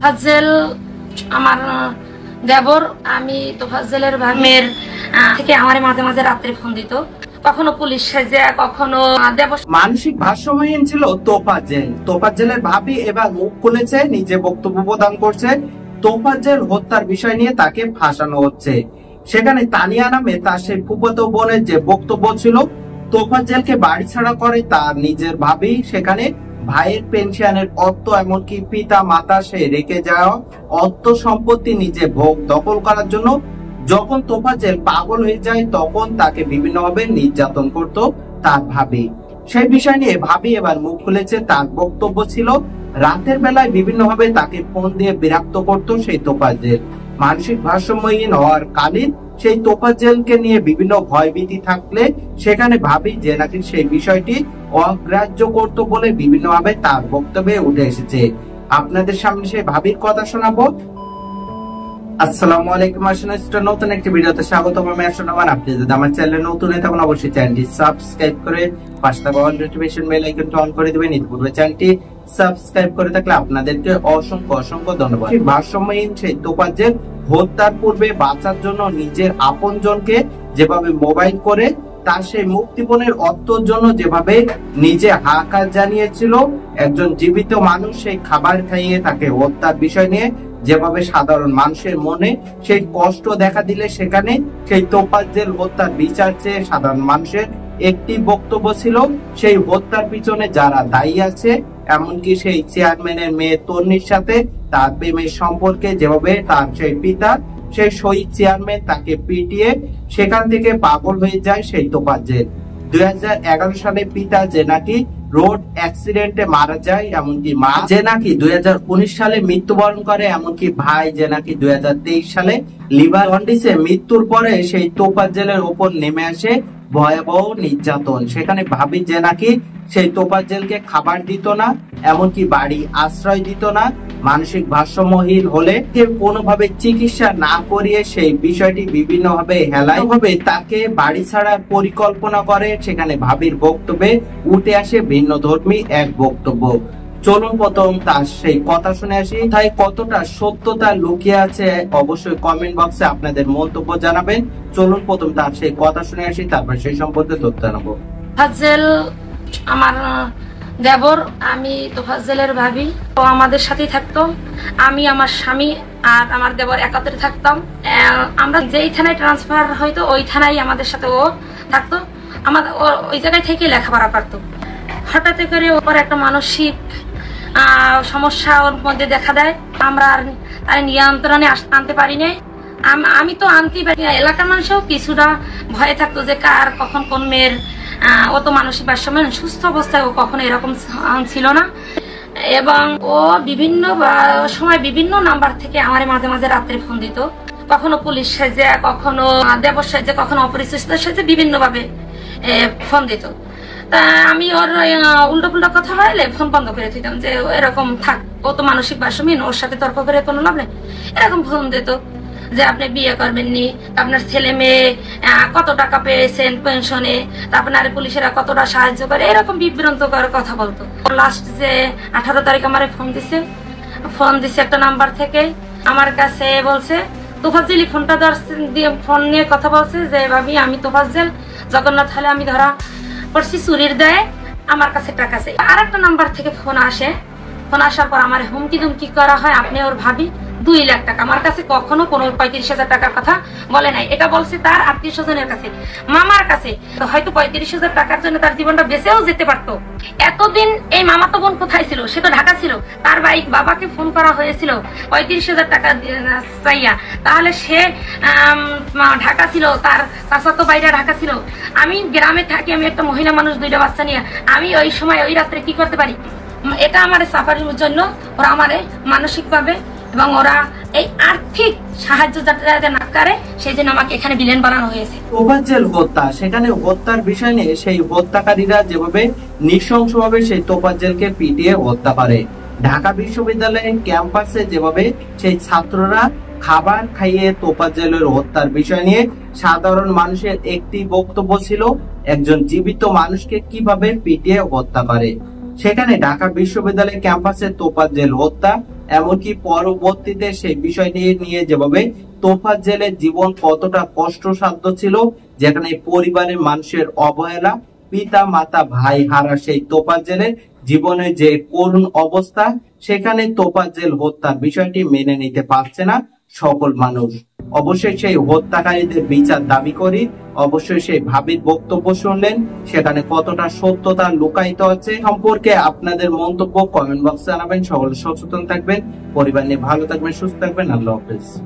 তোফাজ্জেল আমার দেবর। আমি তোফাজ্জেলের ভাগ্নের থেকে আমারে মাঝে মাঝে রাত্রে ফোন দিত, কখনো পুলিশ সাজে, কখনো দেবর। মানসিক ভারসাম্যহীন ছিল তোফাজ্জেল। তোফাজ্জেলের ভাবি এবার মুখ খুলেছে, নিজে বক্তব্য প্রদান করছে। তোফাজ্জেল হত্যার বিষয় নিয়ে তাকে ফাঁসানো হচ্ছে। সেখানে তানিয়া নামে তার সেই ফুফাতো বোনের যে বক্তব্য ছিল, তোফাজ্জেলকে বাড়ি ছাড়া করে তার নিজের ভাবি। সেখানে ভাইয়ের পেনশনের অর্থ, এমনকি পিতা মাতা সে রেখে যাওয়া অর্থ সম্পত্তি নিজে ভোগ দখল করার জন্য যখন তোফাজ্জেল পাগল হয়ে যায়, তখন তাকে বিভিন্নভাবে নির্যাতন করত তার ভাবি। সেই বিষয় নিয়ে ভাবি এবার মুখ খুলেছে। তার বক্তব্য ছিল, রাতের বেলায় বিভিন্নভাবে তাকে ফোন দিয়ে বিরক্ত করত সেই তোফাজ্জেল। মানসিক ভারসাম্যহীন হওয়ার কালীন সেই তোফাজ্জেলকে নিয়ে বিভিন্ন ভয়ভীতি থাকলে সেখানে ভাবি যে নাকি সেই বিষয়টি অগ্রাহ্য করত বলে বিভিন্নভাবে তার বক্তব্যে উঠে এসেছে। আপনাদের সামনে সেই ভাবির কথা শোনাবো। আসসালামু আলাইকুম, নতুন একটি ভিডিওতে স্বাগতম। আমি আসলাম। আপনি যদি আমার চ্যানেলে নতুন হয়ে থাকুন, অবশ্যই চ্যানেলটি সাবস্ক্রাইব করে পাশে থাকা অল নোটিফিকেশন বেল আইকনটি অন করে দিবেন। ইতিপূর্বে চ্যানেলটি সাবস্ক্রাইব করে থাকলে আপনাদেরকে অসংখ্য অসংখ্য ধন্যবাদ। ভারসাম্যহীন সেই তোফাজ্জেল হত্যার পূর্বে বাঁচার জন্য নিজের আপনজনকে যেভাবে মোবাইল করে তার সেই মুক্তিপণের অর্থের জন্য যেভাবে নিজে হাহাকার জানিয়েছিল, একজন জীবিত মানুষ সেই খাবার খাইয়ে তাকে হত্যার বিষয় নিয়ে যেভাবে সাধারণ মানুষের মনে সেই কষ্ট দেখা দিলে, সেখানে সেই তোফাজ্জেল হত্যার বিচার চেয়ে সাধারণ মানুষের একটি বক্তব্য ছিল, সেই হত্যার পিছনে যারা দায়ী আছে, এমনকি সেই চেয়ারম্যানের মেয়ে তন্নির সাথে তার প্রেমের সম্পর্কে যেভাবে তার সেই পিতা সেই শহীদ চেয়ারম্যান তাকে পিটিয়ে সেখান থেকে পাগল হয়ে যায় সেই তোফাজ্জেল। 2011 সালে পিতা যে নাকি রোড অ্যাক্সিডেন্টে মারা যায়, এমনকি মা যে নাকি 2019 সালে মৃত্যুবরণ করে, এমনকি ভাই যে নাকি 2023 সালে লিভার জন্ডিসে মৃত্যুর পরে সেই তোফাজ্জেলের উপর নেমে আসে ভয়াবহ নির্যাতন। সেখানে ভাবি যে নাকি সেই তোফাজ্জেলকে খাবার দিত না, এমনকি বাড়ি আশ্রয় দিত না। মানসিক ভারসাম্যহীন হলে কেউ কোনোভাবে চিকিৎসা না করিয়ে সেই বিষয়টি বিভিন্নভাবে হেলাইভাবে তাকে বাড়ি ছাড়ার পরিকল্পনা করে। সেখানে ভাবির বক্তব্যে উঠে আসে ভিন্ন ধর্মী এক বক্তব্য। চলুন প্রথম তার সেই কথা শুনে আসি। তাই কতটা সত্যতা লুকিয়ে আছে অবশ্যই কমেন্ট বক্সে আপনাদের মন্তব্য জানাবেন। চলুন প্রথম তার সেই কথা শুনে আসি, তারপর সেই সম্পর্কে তথ্য জানাবো। তোফাজ্জেল আমার দেবর। আমি তোফাজ্জেলের ভাবি। ও আমাদের সাথেই থাকতো। আমি, আমার স্বামী আর আমার দেবর একাত্রে থাকতাম। আমরা যেই থানায় ট্রান্সফার হইতো ওই থানায় আমাদের সাথে ও থাকতো। আমাদের ওই জায়গায় থেকে লেখাপড়া করতো। হঠাৎ করে ওর একটা মানসিক সমস্যা ওর মধ্যে দেখা দেয়। আমরা আর নিয়ন্ত্রণে আনতে পারি নাই। আমি তো আনতেই পারি। এলাকার মানুষও কিছুটা ভয়ে থাকতো যে কার কখন কোন মেয়ের। ও তো মানসিক ভারসাম্য সুস্থ অবস্থায় ও কখনো এরকম ছিল না। এবং ও বিভিন্ন সময় বিভিন্ন নাম্বার থেকে আমারে মাঝে মাঝে রাত্রে ফোন দিত, কখনো পুলিশ সাজে, কখনো দেবর সাজে, কখনো অপরিচিত সাজে বিভিন্ন ভাবে ফোন দিত। তা আমি ওর উল্টো পুল্টো কথা হলে ফোন বন্ধ করে দিতাম যে এরকম থাক, ও তো মানসিক ভারসাম্যহীন, ওর সাথে তর্ক করে কোনো লাভ নেই। এরকম ফোন দিত যে আপনি বিয়ে করবেন নি, আপনার ছেলে মেয়ে কত টাকা পেয়েছেন পেনশনে, আপনার পুলিশেরা কতটা সাহায্য করে, এরকম বিভ্রান্তকর কথা বলতো। লাস্ট যে 18 তারিখ আমার ফোন দিছে একটা নাম্বার থেকে আমার কাছে, বলছে তোফাজ্জেলই ফোনটা দিয়ে ফোন নিয়ে কথা বলছে যে ভাবি আমি তোফাজ্জেল জগন্নাথ হলে আমি ধরা পড়ছি চুরির দায়ে, আমার কাছে টাকা চাই। আর একটা নাম্বার থেকে ফোন আসে। ফোন আসার পর আমার হুমকি দুমকি করা হয়, আপনি ওর ভাবি 2 লাখ টাকা। আমার কাছে কখনো কোনো 35,000 টাকার কথা বলে নাই। এটা বলছে তার আত্মীয় স্বজনের কাছে, মামার কাছে। হয়তো 35,000 টাকার জন্য তার জীবনটা বেঁচেও যেতে পারতো। এতদিন এই মামাতো বোন কোথায় ছিল? সে তো ঢাকা ছিল। তার বাবাকে ফোন করা হয়েছিল 35,000 টাকা চাইয়া। তাহলে সে ঢাকা ছিল, তার চাচাতো বাইরে ঢাকা ছিল। আমি গ্রামে থাকি, আমি একটা মহিলা মানুষ, 2টা বাচ্চা নিয়ে আমি ওই সময় ওই রাত্রে কি করতে পারি? এটা আমার সাফারির জন্য ওরা আমারে মানসিকভাবে এবং ওরা এই আর্থিক সাহায্য যাতে না করে সেই জন্য আমাকে এখানে বিলেন বানানো হয়েছে। তোফাজ্জেল হত্যা, সেখানে হত্যার বিষয় নিয়ে সেই হত্যাকারীরা যেভাবে নৃশংসভাবে সেই তোফাজ্জেলকে পিটিয়ে হত্যা করে। ঢাকা বিশ্ববিদ্যালয়ের ক্যাম্পাসে যেভাবে সেই ছাত্ররা খাবার খাইয়ে তোফাজ্জেলের হত্যার বিষয় নিয়ে সাধারণ মানুষের একটি বক্তব্য ছিল, একজন জীবিত মানুষকে কিভাবে পিটিয়ে হত্যা করে। সেখানে ঢাকা বিশ্ববিদ্যালয় ক্যাম্পাসে তোফাজ্জেল হত্যা এমনকি পরবর্তীতে সেই বিষয় নিয়ে যেভাবে তোফাজ্জেলের জীবন কতটা কষ্টসাধ্য ছিল, যেখানে পরিবারের মানুষের অবহেলা, পিতা মাতা ভাই হারা সেই তোফাজ্জেলের জীবনের যে করুণ অবস্থা, সেখানে তোফাজ্জেল হত্যার বিষয়টি মেনে নিতে পারছে না সকল মানুষ। অবশ্যই সেই হত্যাকারীদের বিচার দাবি করি। অবশ্যই সেই ভাবির বক্তব্য শুনলেন, সেখানে কতটা সত্যতা লুকায়িত আছে সম্পর্কে আপনাদের মন্তব্য কমেন্ট বক্সে জানাবেন। সকলে সচেতন থাকবেন, পরিবার নিয়ে ভালো থাকবেন, সুস্থ থাকবেন। আল্লাহ হাফেজ।